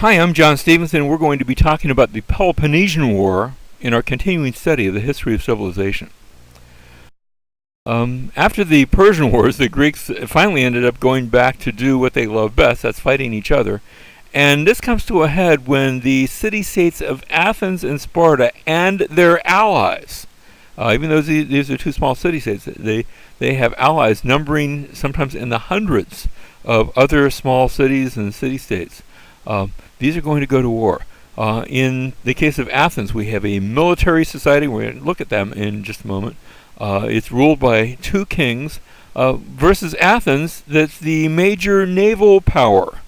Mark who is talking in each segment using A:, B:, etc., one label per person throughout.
A: Hi, I'm John Stevenson. We're going to be talking about the Peloponnesian War in our continuing study of the history of civilization. After the Persian Wars, the Greeks finally ended up going back to do what they love best, that's fighting each other. And this comes to a head when the city-states of Athens and Sparta and their allies, even though these are two small city-states, they have allies numbering sometimes in the hundreds of other small cities and city-states. These are going to go to war. In the case of Athens, we have a military society. We're going to look at them in just a moment. It's ruled by two kings versus Athens, that's the major naval power.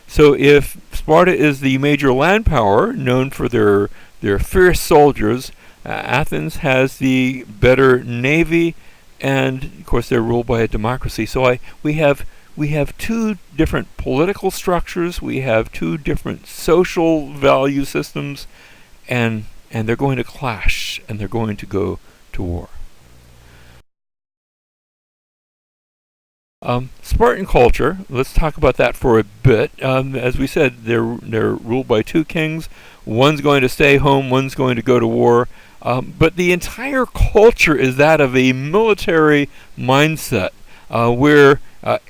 A: So if Sparta is the major land power, known for their fierce soldiers, Athens has the better navy, and of course they're ruled by a democracy. So we have two different political structures, we have two different social value systems, and they're going to clash, and they're going to go to war. Spartan culture, let's talk about that for a bit. As we said, they're ruled by two kings. One's going to stay home, one's going to go to war. But the entire culture is that of a military mindset, where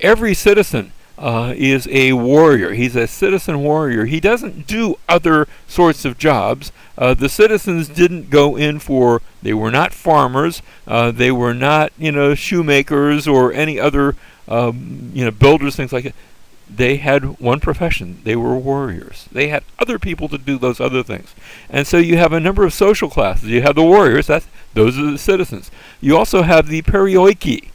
A: every citizen is a warrior. He's a citizen warrior. He doesn't do other sorts of jobs. The citizens didn't go in for, they were not farmers, they were not, shoemakers or any other, builders, things like that. They had one profession. They were warriors. They had other people to do those other things. And so you have a number of social classes. You have the warriors, those are the citizens. You also have the perioiki.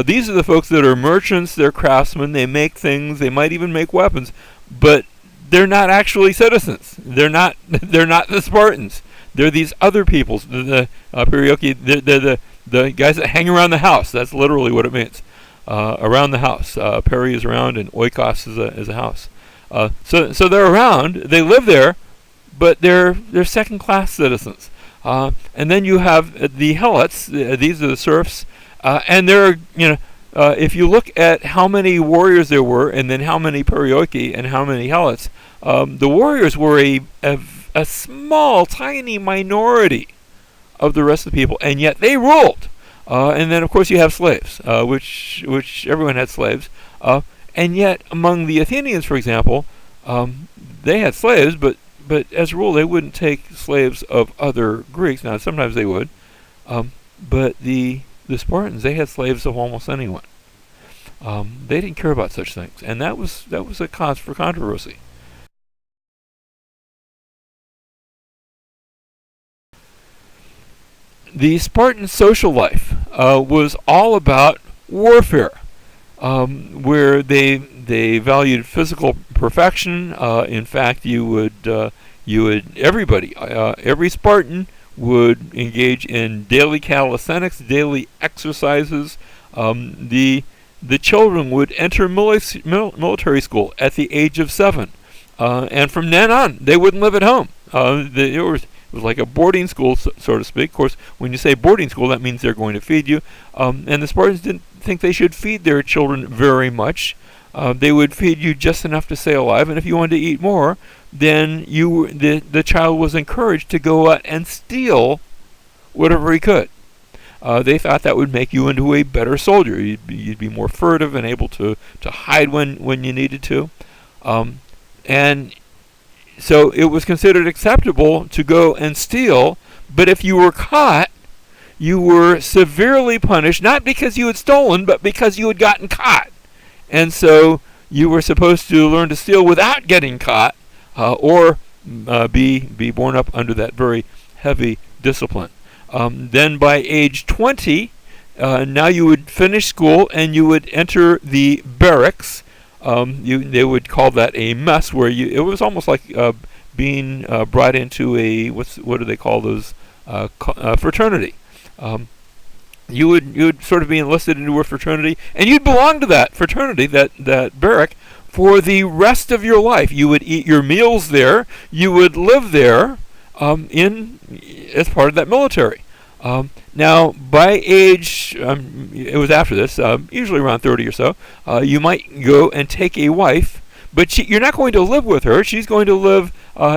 A: These are the folks that are merchants, they're craftsmen, they make things, they might even make weapons, but they're not actually citizens. They're not the Spartans. They're these other peoples. The perioiki, they're the guys that hang around the house. That's literally what it means. Around the house. Peri is around, and oikos is a house. So they're around, they live there, but they're second-class citizens. And then you have the helots. These are the serfs. And there are, if you look at how many warriors there were, and then how many perioiki and how many helots, the warriors were a small, tiny minority of the rest of the people, and yet they ruled. And then, of course, you have slaves, which everyone had slaves. And yet, among the Athenians, for example, they had slaves, but as a rule, they wouldn't take slaves of other Greeks. Now, sometimes they would, but the Spartans, they had slaves of almost anyone. They didn't care about such things, and that was a cause for controversy. The Spartan social life was all about warfare, where they valued physical perfection. In fact, every Spartan would engage in daily calisthenics, daily exercises. The children would enter military school at the age of 7, and from then on, they wouldn't live at home. It was like a boarding school, so to speak. Of course, when you say boarding school, that means they're going to feed you. And the Spartans didn't think they should feed their children very much. They would feed you just enough to stay alive, and if you wanted to eat more, then the child was encouraged to go out and steal whatever he could. They thought that would make you into a better soldier. You'd be more furtive and able to hide when you needed to. And so it was considered acceptable to go and steal, but if you were caught, you were severely punished, not because you had stolen, but because you had gotten caught. And so you were supposed to learn to steal without getting caught, or be born up under that very heavy discipline. Then by age 20, now you would finish school and you would enter the barracks. They would call that a mess, where it was almost like being brought into a what do they call those fraternity. You would sort of be enlisted into a fraternity, and you'd belong to that fraternity, that barrack, for the rest of your life. You would eat your meals there. You would live there as part of that military. Now, by age, it was after this, usually around 30 or so, you might go and take a wife, but you're not going to live with her. She's going to live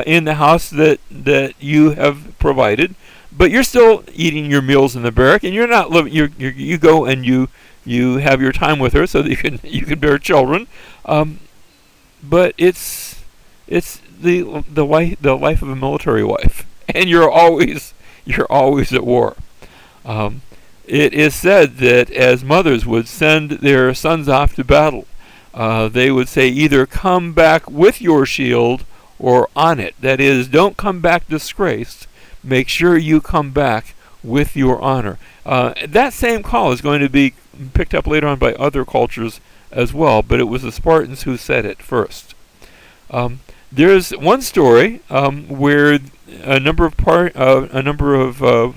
A: in the house that you have provided, but you're still eating your meals in the barrack, and you're not living. You go and you have your time with her so that you can bear children. But it's the life of a military wife, and you're always at war. It is said that as mothers would send their sons off to battle, they would say either come back with your shield or on it. That is, don't come back disgraced. Make sure you come back with your honor. That same call is going to be picked up later on by other cultures as well, but it was the Spartans who said it first. There's one story where a number of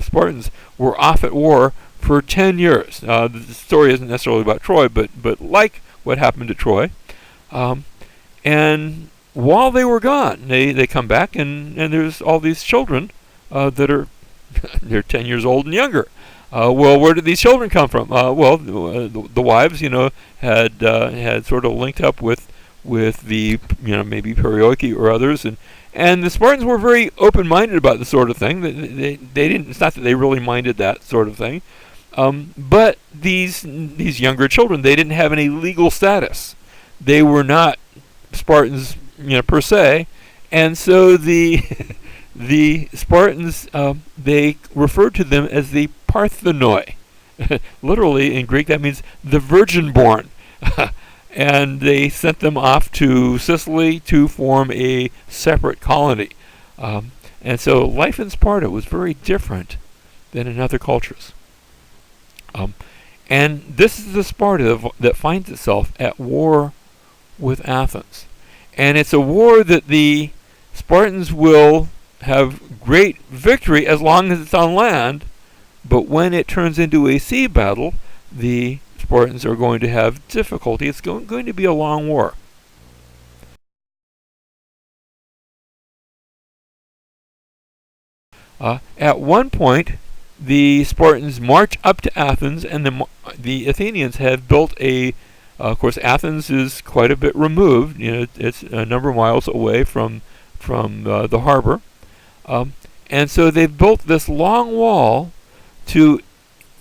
A: Spartans were off at war for 10 years. The story isn't necessarily about Troy, but like what happened to Troy. And while they were gone, they come back, and there's all these children that are they're 10 years old and younger. Well, where did these children come from? The wives, had sort of linked up with the, maybe Perioeci or others, and the Spartans were very open-minded about the sort of thing. They didn't. It's not that they really minded that sort of thing, but these younger children, they didn't have any legal status. They were not Spartans, per se, and so the Spartans, they referred to them as the Parthenoi. Literally in Greek, that means the virgin-born. And they sent them off to Sicily to form a separate colony. And so life in Sparta was very different than in other cultures. And this is the Sparta that finds itself at war with Athens. And it's a war that the Spartans will have great victory as long as it's on land, but when it turns into a sea battle, the Spartans are going to have difficulty. It's going to be a long war. At one point, the Spartans march up to Athens, and the Athenians have built of course, Athens is quite a bit removed. It's a number of miles away from the harbor. And so they've built this long wall to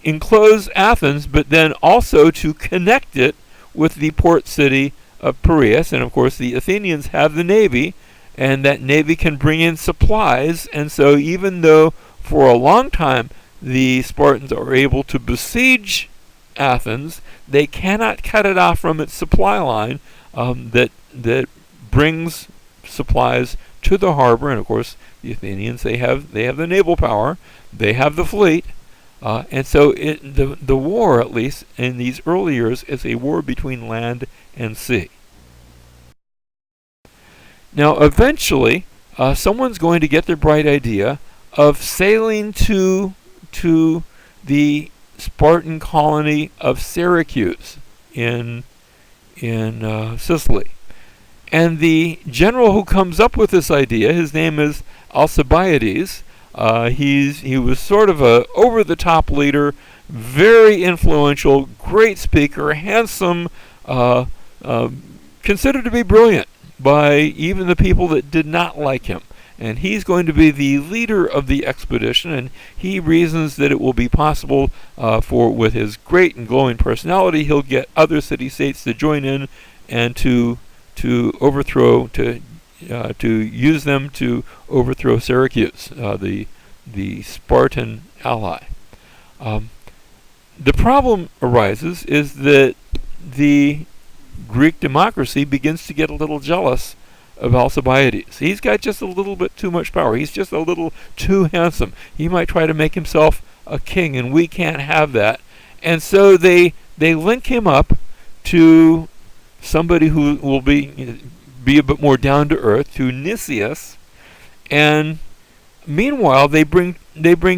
A: enclose Athens, but then also to connect it with the port city of Piraeus. And of course, the Athenians have the navy, and that navy can bring in supplies. And so even though for a long time the Spartans are able to besiege Athens, they cannot cut it off from its supply line that brings supplies to the harbor. And of course, the Athenians, they have the naval power, they have the fleet, and so the war, at least in these early years, is a war between land and sea. Now, eventually, someone's going to get the bright idea of sailing to the Spartan colony of Syracuse in Sicily. And the general who comes up with this idea, his name is Alcibiades. He was sort of a over-the-top leader, very influential, great speaker, handsome, considered to be brilliant by even the people that did not like him. And he's going to be the leader of the expedition, and he reasons that it will be possible with his great and glowing personality, he'll get other city-states to join in and to overthrow, to use them to overthrow Syracuse, the Spartan ally. The problem arises is that the Greek democracy begins to get a little jealous of Alcibiades. He's got just a little bit too much power. He's just a little too handsome. He might try to make himself a king, and we can't have that. And so they link him up to somebody who will be a bit more down to earth, to Nicias, and meanwhile they bring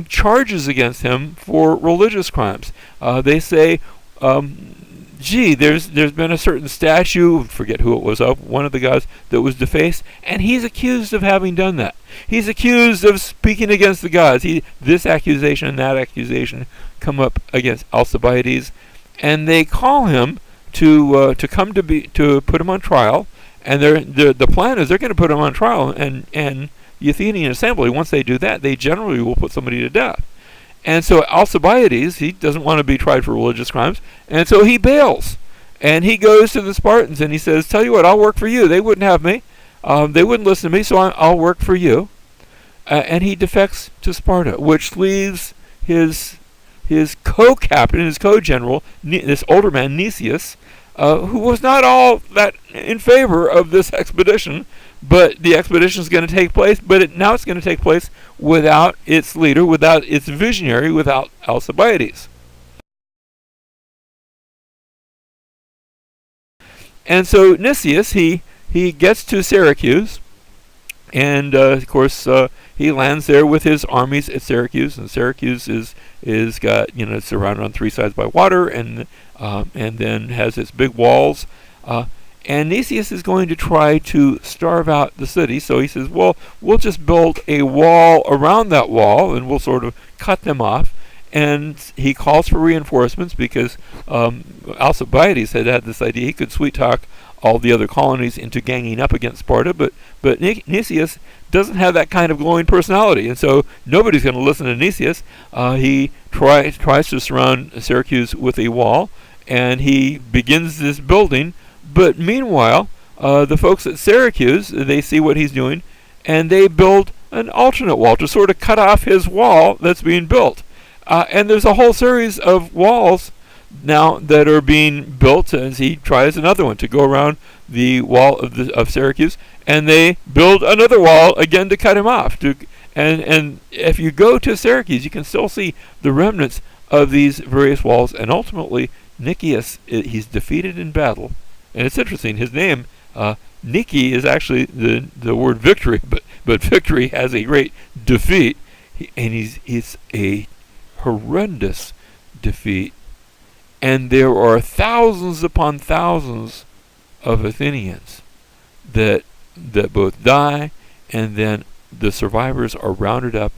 A: charges against him for religious crimes. They say, there's been a certain statue, forget who it was of, one of the gods, that was defaced, and he's accused of having done that. He's accused of speaking against the gods. This accusation and that accusation come up against Alcibiades, and they call him to come to put him on trial, And the plan is they're going to put him on trial, and the Athenian assembly, once they do that, they generally will put somebody to death. And so Alcibiades, he doesn't want to be tried for religious crimes, and so he bails. And he goes to the Spartans and he says, tell you what, I'll work for you. They wouldn't have me. They wouldn't listen to me, so I'll work for you. And he defects to Sparta, which leaves his co-captain, his co-general, this older man, Nicias, who was not all that in favor of this expedition. But the expedition is going to take place, but now it's going to take place without its leader, without its visionary, without Alcibiades. And so Nicias, he gets to Syracuse, and of course he lands there with his armies at Syracuse. And Syracuse is got, it's surrounded on three sides by water, and then has its big walls. And Nicias is going to try to starve out the city. So he says, well, we'll just build a wall around that wall, and we'll sort of cut them off. And he calls for reinforcements because Alcibiades had this idea he could sweet talk all the other colonies into ganging up against Sparta, but Nicias doesn't have that kind of glowing personality, and so nobody's going to listen to Nicias. He tries to surround Syracuse with a wall, and he begins this building. But meanwhile, the folks at Syracuse, they see what he's doing, and they build an alternate wall to sort of cut off his wall that's being built. And there's a whole series of walls now that are being built as he tries another one to go around the wall of Syracuse, and they build another wall again to cut him off. And if you go to Syracuse, you can still see the remnants of these various walls. And ultimately, Nicias, he's defeated in battle. And it's interesting, his name, Nike, is actually the word victory, but victory has a great defeat, and he's a horrendous defeat. And there are thousands upon thousands of Athenians that both die, and then the survivors are rounded up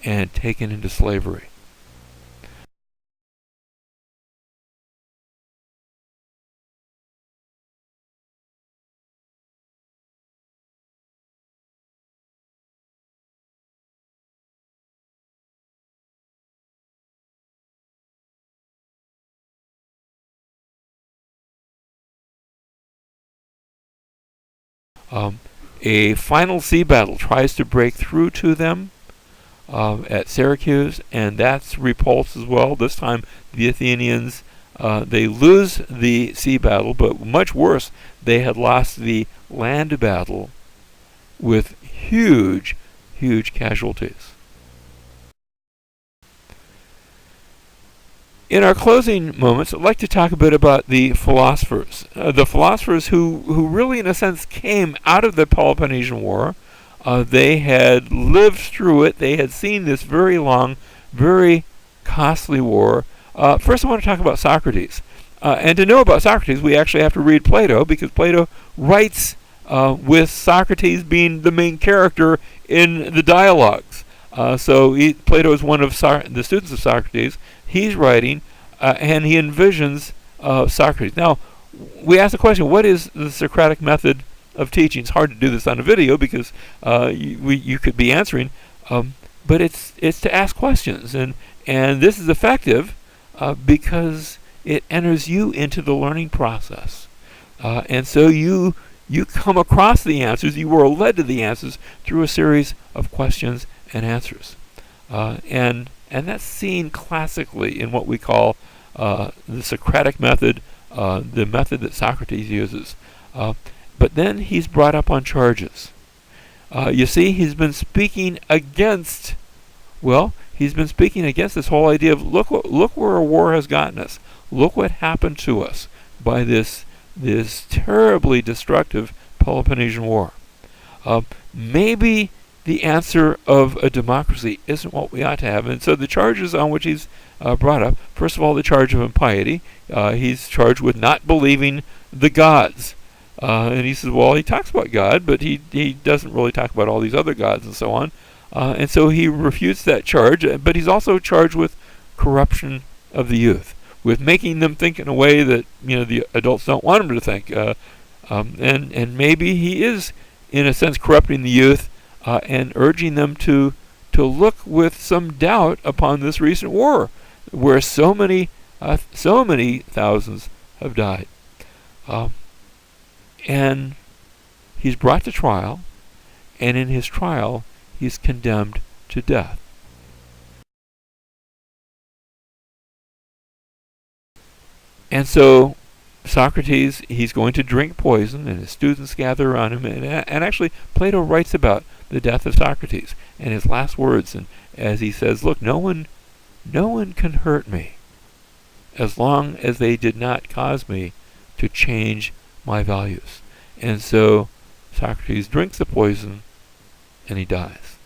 A: and taken into slavery. A final sea battle tries to break through to them at Syracuse, and that's repulsed as well. This time the Athenians, they lose the sea battle, but much worse, they had lost the land battle with huge casualties. In our closing moments, I'd like to talk a bit about the philosophers. The philosophers who really, in a sense, came out of the Peloponnesian War. They had lived through it. They had seen this very long, very costly war. First, I want to talk about Socrates. And to know about Socrates, we actually have to read Plato, because Plato writes with Socrates being the main character in the dialogues. Plato is one of the students of Socrates. He's writing, and he envisions Socrates. Now, we ask the question, what is the Socratic method of teaching? It's hard to do this on a video because you could be answering, but it's to ask questions, and this is effective because it enters you into the learning process, and so you come across the answers. You were led to the answers through a series of questions and answers, and that's seen classically in what we call the Socratic method, the method that Socrates uses. But then he's brought up on charges. You see, he's been speaking against this whole idea of look where a war has gotten us. Look what happened to us by this terribly destructive Peloponnesian War. Maybe the answer of a democracy isn't what we ought to have. And so the charges on which he's brought up, first of all, the charge of impiety. He's charged with not believing the gods. And he says, well, he talks about God, but he doesn't really talk about all these other gods and so on. And so he refutes that charge, but he's also charged with corruption of the youth, with making them think in a way that the adults don't want them to think. And maybe he is, in a sense, corrupting the youth and urging them to look with some doubt upon this recent war, where so many thousands have died. And he's brought to trial, and in his trial, he's condemned to death. And so Socrates, he's going to drink poison, and his students gather around him. And actually, Plato writes about the death of Socrates and his last words, and as he says, "Look, no one can hurt me as long as they did not cause me to change my values." And so Socrates drinks the poison, and he dies.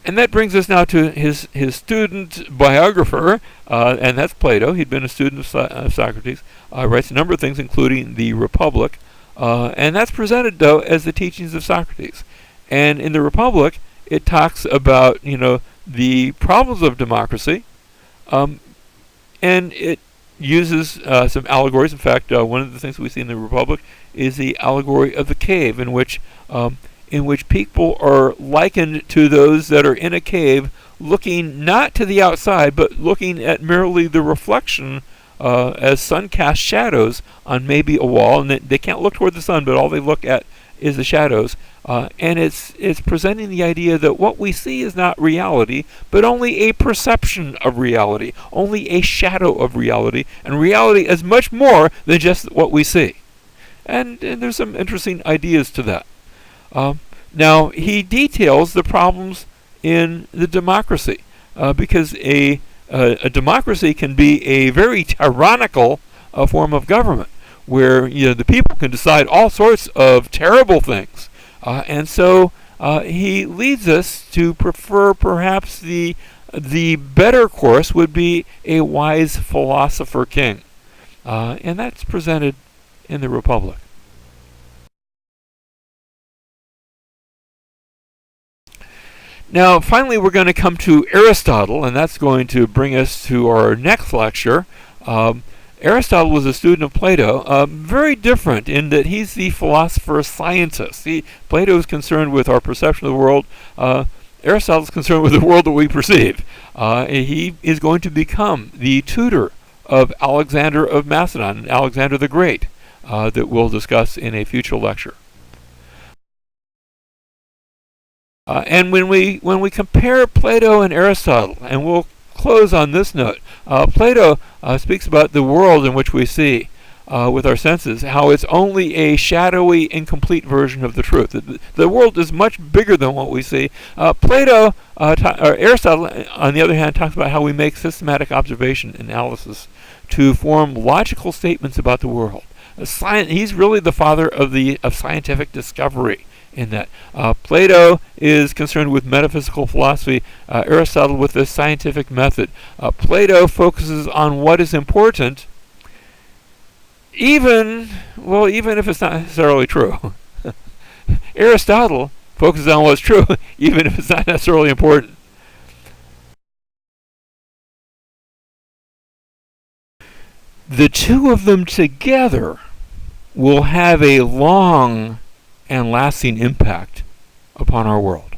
A: And that brings us now to his student biographer, and that's Plato. He'd been a student of Socrates. Writes a number of things, including the Republic, and that's presented, though, as the teachings of Socrates. And in the Republic, it talks about the problems of democracy, and it uses some allegories. In fact, one of the things we see in the Republic is the allegory of the cave, in which people are likened to those that are in a cave, looking not to the outside, but looking at merely the reflection as sun casts shadows on maybe a wall, and they can't look toward the sun, but all they look at is the shadows. And it's presenting the idea that what we see is not reality, but only a perception of reality, only a shadow of reality, and reality is much more than just what we see. And there's some interesting ideas to that. Now, he details the problems in the democracy, because a democracy can be a very tyrannical form of government, where the people can decide all sorts of terrible things, and so he leads us to prefer perhaps the better course would be a wise philosopher king, and that's presented in the Republic. Now, finally, we're going to come to Aristotle, and that's going to bring us to our next lecture. Aristotle was a student of Plato, very different in that he's the philosopher-scientist. Plato is concerned with our perception of the world. Aristotle is concerned with the world that we perceive. He is going to become the tutor of Alexander of Macedon, Alexander the Great, that we'll discuss in a future lecture. And when we compare Plato and Aristotle, and we'll close on this note, Plato speaks about the world in which we see with our senses, how it's only a shadowy, incomplete version of the truth. The world is much bigger than what we see. Aristotle, on the other hand, talks about how we make systematic observation analysis to form logical statements about the world. He's really the father of scientific discovery. In that, Plato is concerned with metaphysical philosophy, Aristotle with the scientific method. Plato focuses on what is important, even if it's not necessarily true. Aristotle focuses on what's true, even if it's not necessarily important. The two of them together will have a long and lasting impact upon our world.